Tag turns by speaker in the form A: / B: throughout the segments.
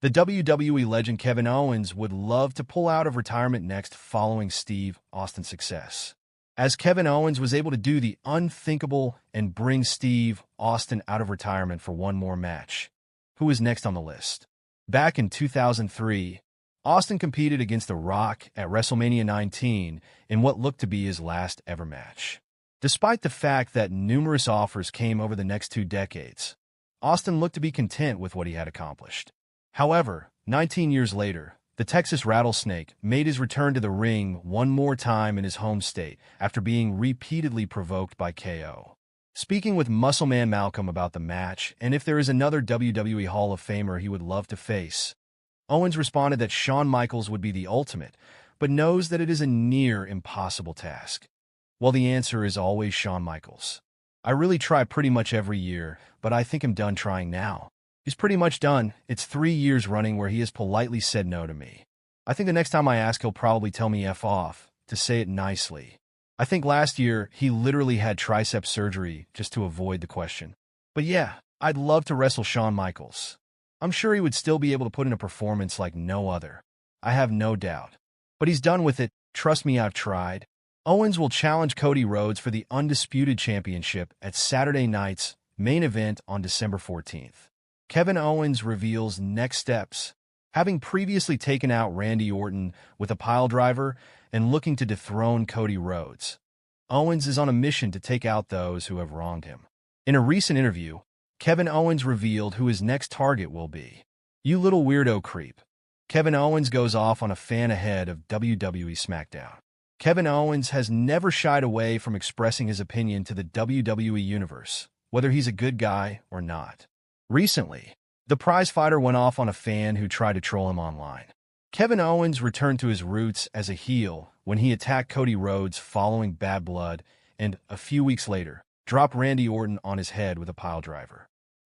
A: The WWE legend Kevin Owens would love to pull out of retirement next following Steve Austin's success, as Kevin Owens was able to do the unthinkable and bring Steve Austin out of retirement for one more match. Who is next on the list? Back in 2003, Austin competed against The Rock at WrestleMania 19 in what looked to be his last ever match. Despite the fact that numerous offers came over the next 2 decades, Austin looked to be content with what he had accomplished. However, 19 years later, the Texas Rattlesnake made his return to the ring one more time in his home state after being repeatedly provoked by KO. Speaking with MuscleManMalcolm about the match and if there is another WWE Hall of Famer he would love to face, Owens responded that Shawn Michaels would be the ultimate, but knows that it is a near impossible task. Well, the answer is always Shawn Michaels. I really try pretty much every year, but I think I'm done trying now. He's pretty much done. It's 3 years running where he has politely said no to me. I think the next time I ask, he'll probably tell me F off, to say it nicely. I think last year, he literally had tricep surgery just to avoid the question. But yeah, I'd love to wrestle Shawn Michaels. I'm sure he would still be able to put in a performance like no other. I have no doubt. But he's done with it. Trust me, I've tried. Owens will challenge Cody Rhodes for the Undisputed Championship at Saturday night's main event on December 14th. Kevin Owens reveals next steps, having previously taken out Randy Orton with a piledriver and looking to dethrone Cody Rhodes. Owens is on a mission to take out those who have wronged him. In a recent interview, Kevin Owens revealed who his next target will be. "You little weirdo creep." Kevin Owens goes off on a fan ahead of WWE SmackDown. Kevin Owens has never shied away from expressing his opinion to the WWE Universe, whether he's a good guy or not. Recently, the prizefighter went off on a fan who tried to troll him online. Kevin Owens returned to his roots as a heel when he attacked Cody Rhodes following Bad Blood and, a few weeks later, dropped Randy Orton on his head with a piledriver.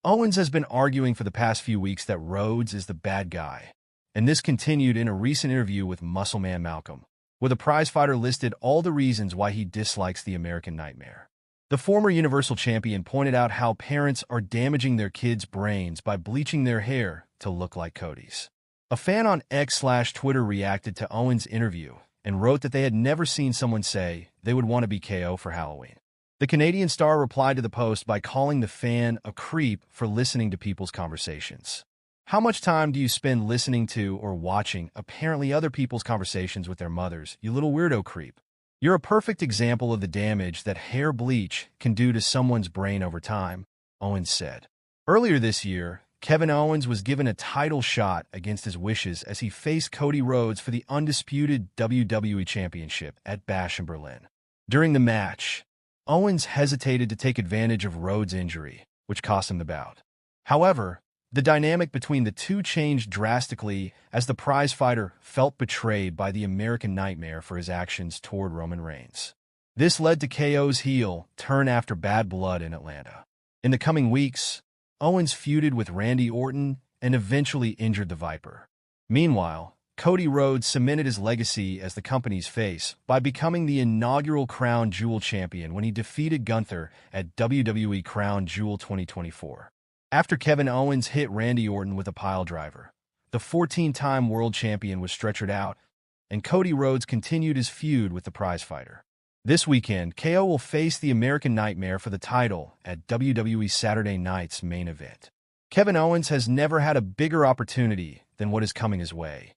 A: Owens has been arguing for the past few weeks that Rhodes is the bad guy, and this continued in a recent interview with MuscleManMalcolm, where the prizefighter listed all the reasons why he dislikes the American Nightmare. The former Universal Champion pointed out how parents are damaging their kids' brains by bleaching their hair to look like Cody's. A fan on X/Twitter reacted to Owens' interview and wrote that they had never seen someone say they would want to be KO for Halloween. The Canadian star replied to the post by calling the fan a creep for listening to people's conversations. How much time do you spend listening to or watching apparently other people's conversations with their mothers, you little weirdo creep? You're a perfect example of the damage that hair bleach can do to someone's brain over time, Owens said. Earlier this year, Kevin Owens was given a title shot against his wishes as he faced Cody Rhodes for the undisputed WWE Championship at Bash in Berlin. During the match, Owens hesitated to take advantage of Rhodes' injury, which cost him the bout. However, the dynamic between the two changed drastically as the prizefighter felt betrayed by the American Nightmare for his actions toward Roman Reigns. This led to KO's heel turn after Bad Blood in Atlanta. In the coming weeks, Owens feuded with Randy Orton and eventually injured the Viper. Meanwhile, Cody Rhodes cemented his legacy as the company's face by becoming the inaugural Crown Jewel champion when he defeated Gunther at WWE Crown Jewel 2024. After Kevin Owens hit Randy Orton with a piledriver, the 14-time world champion was stretchered out, and Cody Rhodes continued his feud with the prizefighter. This weekend, KO will face the American Nightmare for the title at WWE Saturday Night's main event. Kevin Owens has never had a bigger opportunity than what is coming his way.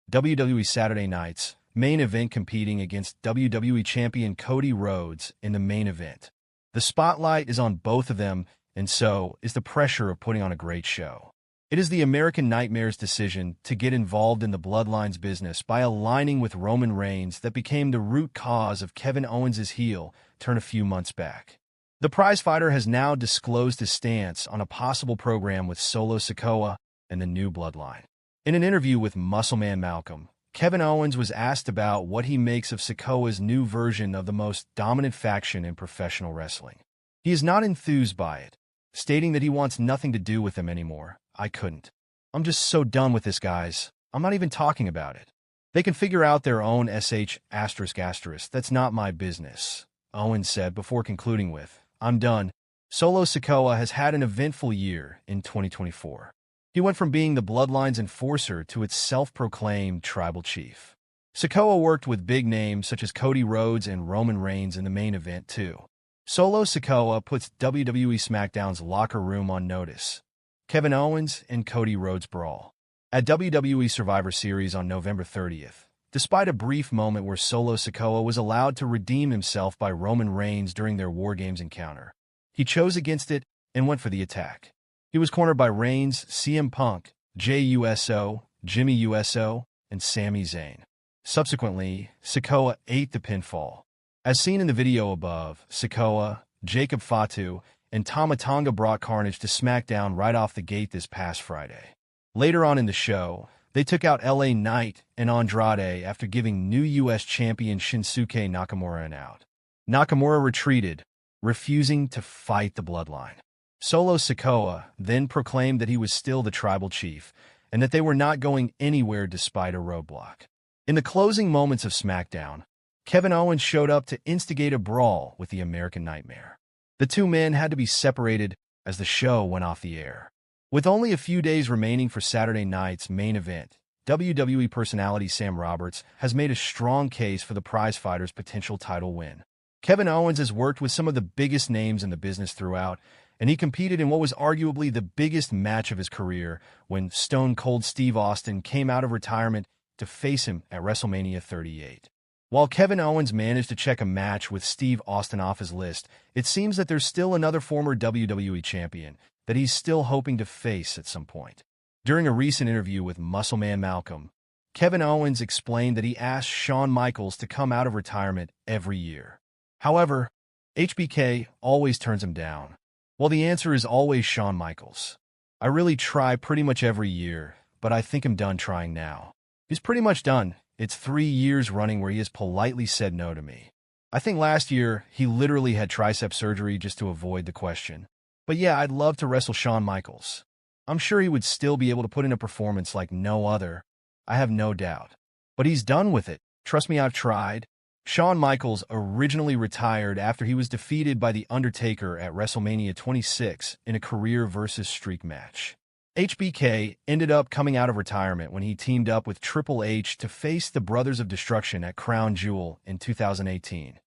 A: WWE Saturday Night's main event competing against WWE Champion Cody Rhodes in the main event. The spotlight is on both of them, and so is the pressure of putting on a great show. It is the American Nightmare's decision to get involved in the Bloodline's business by aligning with Roman Reigns that became the root cause of Kevin Owens' heel turn a few months back. The prizefighter has now disclosed his stance on a possible program with Solo Sikoa and the new Bloodline. In an interview with MuscleManMalcolm, Kevin Owens was asked about what he makes of Sikoa's new version of the most dominant faction in professional wrestling. He is not enthused by it, stating that he wants nothing to do with them anymore. "I couldn't. I'm just so done with this, guys. I'm not even talking about it. They can figure out their own sh***. That's not my business," Owens said before concluding with, "I'm done." Solo Sikoa has had an eventful year in 2024. He went from being the Bloodline's enforcer to its self-proclaimed tribal chief. Sikoa worked with big names such as Cody Rhodes and Roman Reigns in the main event, too. Solo Sikoa puts WWE SmackDown's locker room on notice. Kevin Owens and Cody Rhodes brawl. At WWE Survivor Series on November 30th, despite a brief moment where Solo Sikoa was allowed to redeem himself by Roman Reigns during their War Games encounter, he chose against it and went for the attack. He was cornered by Reigns, CM Punk, Jey Uso, Jimmy Uso, and Sami Zayn. Subsequently, Sikoa ate the pinfall. As seen in the video above, Sikoa, Jacob Fatu, and Tama Tonga brought carnage to SmackDown right off the gate this past Friday. Later on in the show, they took out LA Knight and Andrade after giving new U.S. champion Shinsuke Nakamura an out. Nakamura retreated, refusing to fight the Bloodline. Solo Sikoa then proclaimed that he was still the tribal chief and that they were not going anywhere despite a roadblock. In the closing moments of SmackDown, Kevin Owens showed up to instigate a brawl with the American Nightmare. The two men had to be separated as the show went off the air. With only a few days remaining for Saturday night's main event, WWE personality Sam Roberts has made a strong case for the prizefighter's potential title win. Kevin Owens has worked with some of the biggest names in the business throughout, and he competed in what was arguably the biggest match of his career when Stone Cold Steve Austin came out of retirement to face him at WrestleMania 38. While Kevin Owens managed to check a match with Steve Austin off his list, it seems that there's still another former WWE champion that he's still hoping to face at some point. During a recent interview with MuscleManMalcolm, Kevin Owens explained that he asked Shawn Michaels to come out of retirement every year. However, HBK always turns him down. Well, the answer is always Shawn Michaels. I really try pretty much every year, but I think I'm done trying now. He's pretty much done. It's 3 years running where he has politely said no to me. I think last year, he literally had tricep surgery just to avoid the question. But yeah, I'd love to wrestle Shawn Michaels. I'm sure he would still be able to put in a performance like no other. I have no doubt. But he's done with it. Trust me, I've tried. Shawn Michaels originally retired after he was defeated by The Undertaker at WrestleMania 26 in a career versus streak match. HBK ended up coming out of retirement when he teamed up with Triple H to face the Brothers of Destruction at Crown Jewel in 2018.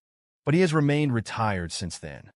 A: But he has remained retired since then.